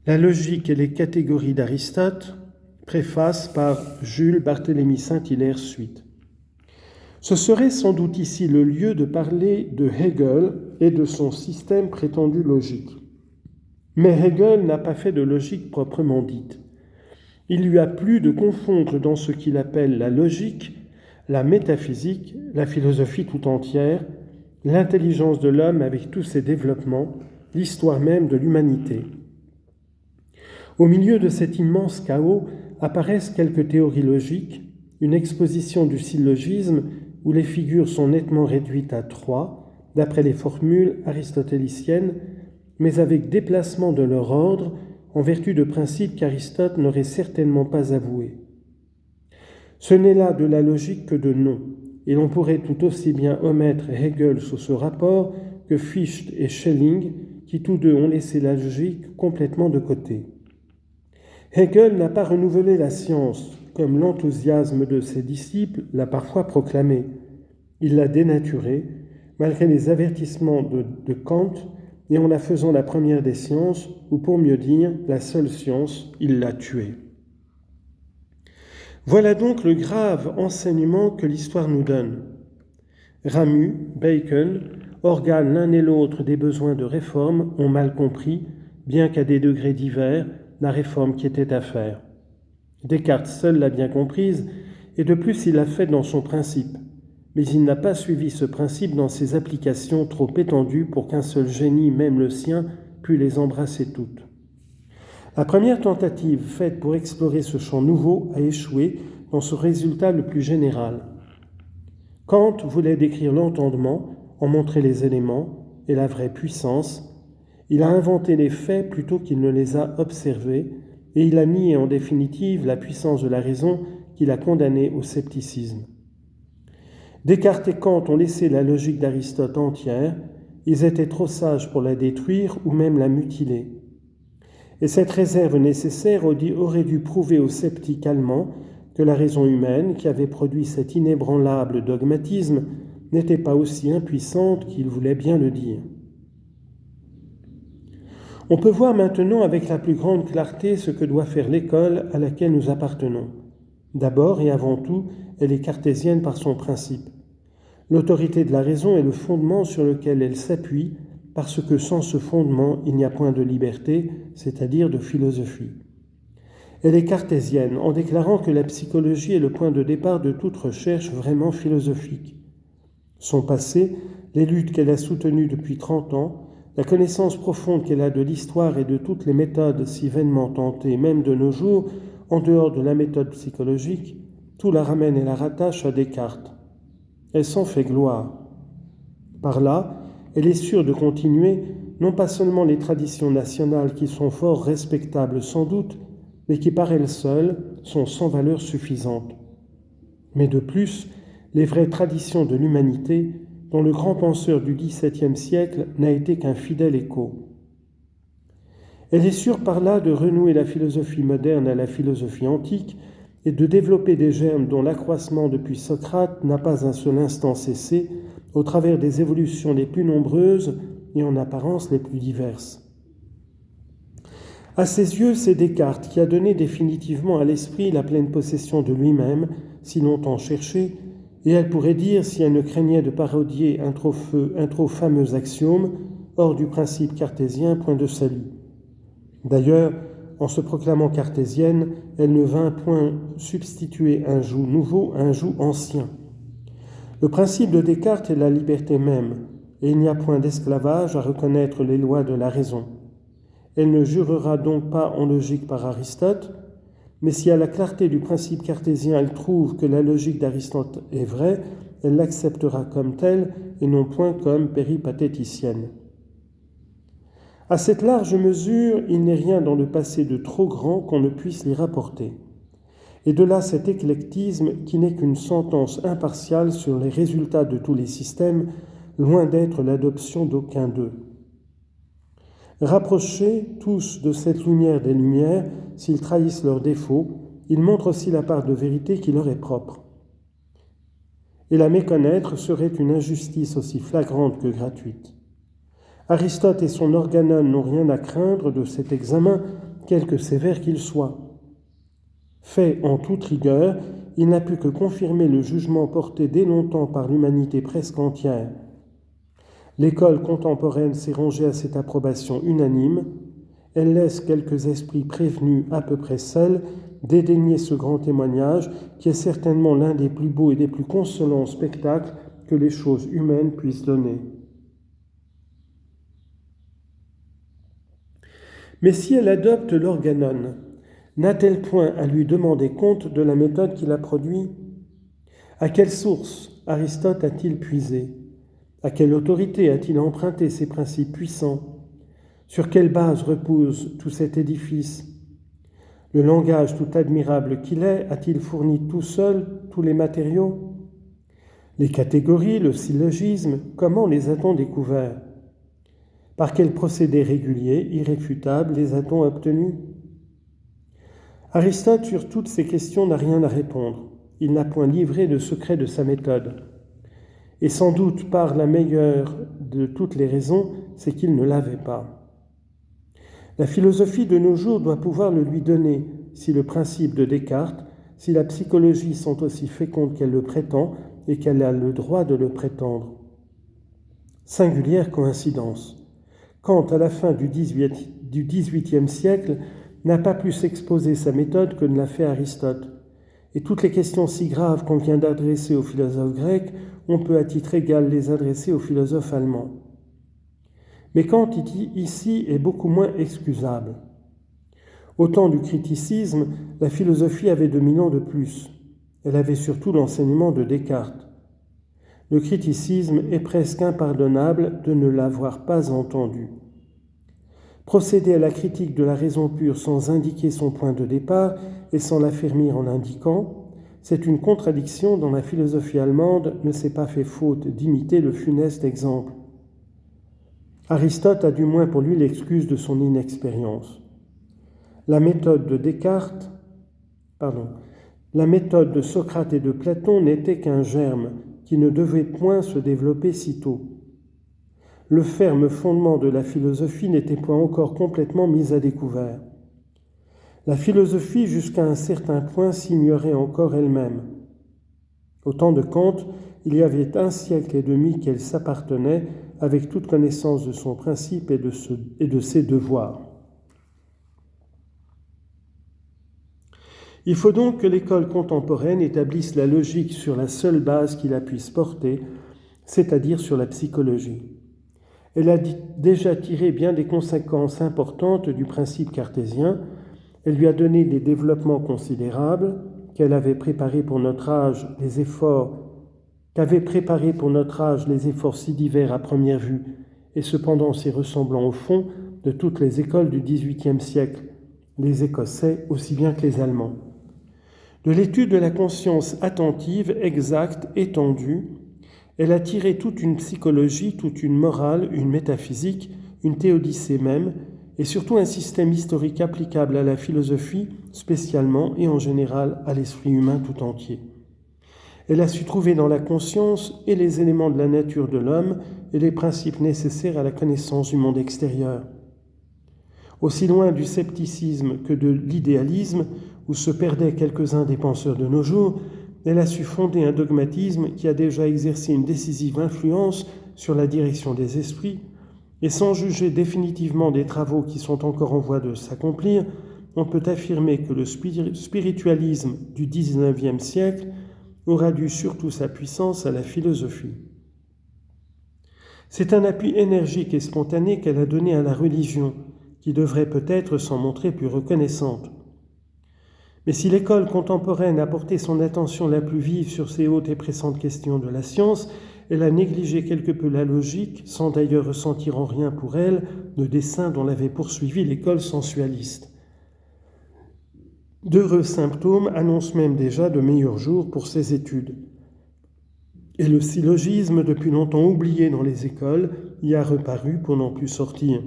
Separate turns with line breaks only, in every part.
La logique et les catégories d'Aristote, préface par Jules Barthélemy Saint-Hilaire Suite. Ce serait sans doute ici le lieu de parler de Hegel et de son système prétendu logique. Mais Hegel n'a pas fait de logique proprement dite. Il lui a plu de confondre dans ce qu'il appelle la logique, la métaphysique, la philosophie tout entière, l'intelligence de l'homme avec tous ses développements, l'histoire même de l'humanité. Au milieu de cet immense chaos apparaissent quelques théories logiques, une exposition du syllogisme où les figures sont nettement réduites à 3, d'après les formules aristotéliciennes, mais avec déplacement de leur ordre en vertu de principes qu'Aristote n'aurait certainement pas avoués. Ce n'est là de la logique que de nom, et l'on pourrait tout aussi bien omettre Hegel sous ce rapport que Fichte et Schelling, qui tous deux ont laissé la logique complètement de côté. Hegel n'a pas renouvelé la science, comme l'enthousiasme de ses disciples l'a parfois proclamé. Il l'a dénaturée, malgré les avertissements de Kant, et en la faisant la première des sciences, ou pour mieux dire, la seule science, il l'a tuée. Voilà donc le grave enseignement que l'histoire nous donne. Ramus, Bacon, organes l'un et l'autre des besoins de réforme, ont mal compris, bien qu'à des degrés divers, la réforme qui était à faire. Descartes seul l'a bien comprise, et de plus il l'a fait dans son principe. Mais il n'a pas suivi ce principe dans ses applications trop étendues pour qu'un seul génie, même le sien, pût les embrasser toutes. La première tentative faite pour explorer ce champ nouveau a échoué dans ce résultat le plus général. Kant voulait décrire l'entendement, en montrer les éléments et la vraie puissance. Il a inventé les faits plutôt qu'il ne les a observés, et il a nié en définitive la puissance de la raison qu'il a condamnée au scepticisme. Descartes et Kant ont laissé la logique d'Aristote entière, ils étaient trop sages pour la détruire ou même la mutiler. Et cette réserve nécessaire aurait dû prouver aux sceptiques allemands que la raison humaine, qui avait produit cet inébranlable dogmatisme, n'était pas aussi impuissante qu'ils voulaient bien le dire. On peut voir maintenant avec la plus grande clarté ce que doit faire l'école à laquelle nous appartenons. D'abord et avant tout, elle est cartésienne par son principe. L'autorité de la raison est le fondement sur lequel elle s'appuie, parce que sans ce fondement, il n'y a point de liberté, c'est-à-dire de philosophie. Elle est cartésienne en déclarant que la psychologie est le point de départ de toute recherche vraiment philosophique. Son passé, les luttes qu'elle a soutenues depuis 30 ans, la connaissance profonde qu'elle a de l'histoire et de toutes les méthodes si vainement tentées, même de nos jours, en dehors de la méthode psychologique, tout la ramène et la rattache à Descartes. Elle s'en fait gloire. Par là, elle est sûre de continuer non pas seulement les traditions nationales qui sont fort respectables sans doute, mais qui par elles seules sont sans valeur suffisante. Mais de plus, les vraies traditions de l'humanité, dont le grand penseur du XVIIe siècle n'a été qu'un fidèle écho. Elle est sûre par là de renouer la philosophie moderne à la philosophie antique et de développer des germes dont l'accroissement depuis Socrate n'a pas un seul instant cessé au travers des évolutions les plus nombreuses et en apparence les plus diverses. À ses yeux, c'est Descartes qui a donné définitivement à l'esprit la pleine possession de lui-même, si longtemps cherché, et elle pourrait dire, si elle ne craignait de parodier un trop fameux axiome, hors du principe cartésien, point de salut. D'ailleurs, en se proclamant cartésienne, elle ne vint point substituer un joug nouveau à un joug ancien. Le principe de Descartes est la liberté même, et il n'y a point d'esclavage à reconnaître les lois de la raison. Elle ne jurera donc pas en logique par Aristote, mais si à la clarté du principe cartésien elle trouve que la logique d'Aristote est vraie, elle l'acceptera comme telle et non point comme péripatéticienne. À cette large mesure, il n'est rien dans le passé de trop grand qu'on ne puisse l'y rapporter. Et de là cet éclectisme qui n'est qu'une sentence impartiale sur les résultats de tous les systèmes, loin d'être l'adoption d'aucun d'eux. Rapprochés tous de cette lumière des lumières, s'ils trahissent leurs défauts, ils montrent aussi la part de vérité qui leur est propre. Et la méconnaître serait une injustice aussi flagrante que gratuite. Aristote et son organon n'ont rien à craindre de cet examen, quelque sévère qu'il soit. Fait en toute rigueur, il n'a pu que confirmer le jugement porté dès longtemps par l'humanité presque entière. L'école contemporaine s'est rangée à cette approbation unanime. Elle laisse quelques esprits prévenus à peu près seuls dédaigner ce grand témoignage qui est certainement l'un des plus beaux et des plus consolants spectacles que les choses humaines puissent donner. Mais si elle adopte l'organon, n'a-t-elle point à lui demander compte de la méthode qui l'a produit ? À quelle source Aristote a-t-il puisé ? À quelle autorité a-t-il emprunté ces principes puissants ? Sur quelle base repose tout cet édifice ? Le langage tout admirable qu'il est, a-t-il fourni tout seul tous les matériaux ? Les catégories, le syllogisme, comment les a-t-on découverts ? Par quel procédé régulier, irréfutable, les a-t-on obtenus ? Aristote, sur toutes ces questions, n'a rien à répondre. Il n'a point livré de secret de sa méthode. Et sans doute, par la meilleure de toutes les raisons, c'est qu'il ne l'avait pas. La philosophie de nos jours doit pouvoir le lui donner, si le principe de Descartes, si la psychologie sont aussi fécondes qu'elle le prétend et qu'elle a le droit de le prétendre. Singulière coïncidence. Kant, à la fin du XVIIIe siècle, n'a pas pu s'exposer sa méthode que ne l'a fait Aristote. Et toutes les questions si graves qu'on vient d'adresser aux philosophes grecs, on peut à titre égal les adresser aux philosophes allemands. Mais Kant ici est beaucoup moins excusable. Au temps du criticisme, la philosophie avait 2000 ans de plus. Elle avait surtout l'enseignement de Descartes. Le criticisme est presque impardonnable de ne l'avoir pas entendu. Procéder à la critique de la raison pure sans indiquer son point de départ et sans l'affermir en l'indiquant, c'est une contradiction dont la philosophie allemande ne s'est pas fait faute d'imiter le funeste exemple. Aristote a du moins pour lui l'excuse de son inexpérience. La méthode de Socrate et de Platon n'était qu'un germe qui ne devait point se développer si tôt. Le ferme fondement de la philosophie n'était point encore complètement mis à découvert. La philosophie, jusqu'à un certain point, s'ignorait encore elle-même. Au temps de Kant, il y avait 1 siècle et demi qu'elle s'appartenait avec toute connaissance de son principe et de ses devoirs. Il faut donc que l'école contemporaine établisse la logique sur la seule base qui la puisse porter, c'est-à-dire sur la psychologie. Elle a déjà tiré bien des conséquences importantes du principe cartésien. Elle lui a donné des développements considérables qu'elle avait préparés pour notre âge les efforts si divers à première vue et cependant si ressemblants au fond de toutes les écoles du XVIIIe siècle, les Écossais aussi bien que les Allemands. De l'étude de la conscience attentive, exacte, étendue, elle a tiré toute une psychologie, toute une morale, une métaphysique, une théodicée même, et surtout un système historique applicable à la philosophie, spécialement et en général à l'esprit humain tout entier. Elle a su trouver dans la conscience et les éléments de la nature de l'homme et les principes nécessaires à la connaissance du monde extérieur. Aussi loin du scepticisme que de l'idéalisme, où se perdaient quelques-uns des penseurs de nos jours, elle a su fonder un dogmatisme qui a déjà exercé une décisive influence sur la direction des esprits, et sans juger définitivement des travaux qui sont encore en voie de s'accomplir, on peut affirmer que le spiritualisme du XIXe siècle aura dû surtout sa puissance à la philosophie. C'est un appui énergique et spontané qu'elle a donné à la religion, qui devrait peut-être s'en montrer plus reconnaissante. Mais si l'école contemporaine a porté son attention la plus vive sur ces hautes et pressantes questions de la science, elle a négligé quelque peu la logique, sans d'ailleurs ressentir en rien pour elle le dessein dont l'avait poursuivi l'école sensualiste. D'heureux symptômes annoncent même déjà de meilleurs jours pour ces études. Et le syllogisme, depuis longtemps oublié dans les écoles, y a reparu pour n'en plus sortir.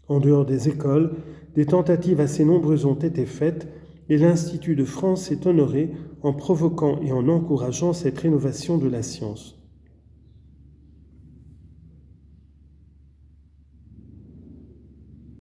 En dehors des écoles, des tentatives assez nombreuses ont été faites, et l'Institut de France s'est honoré en provoquant et en encourageant cette rénovation de la science.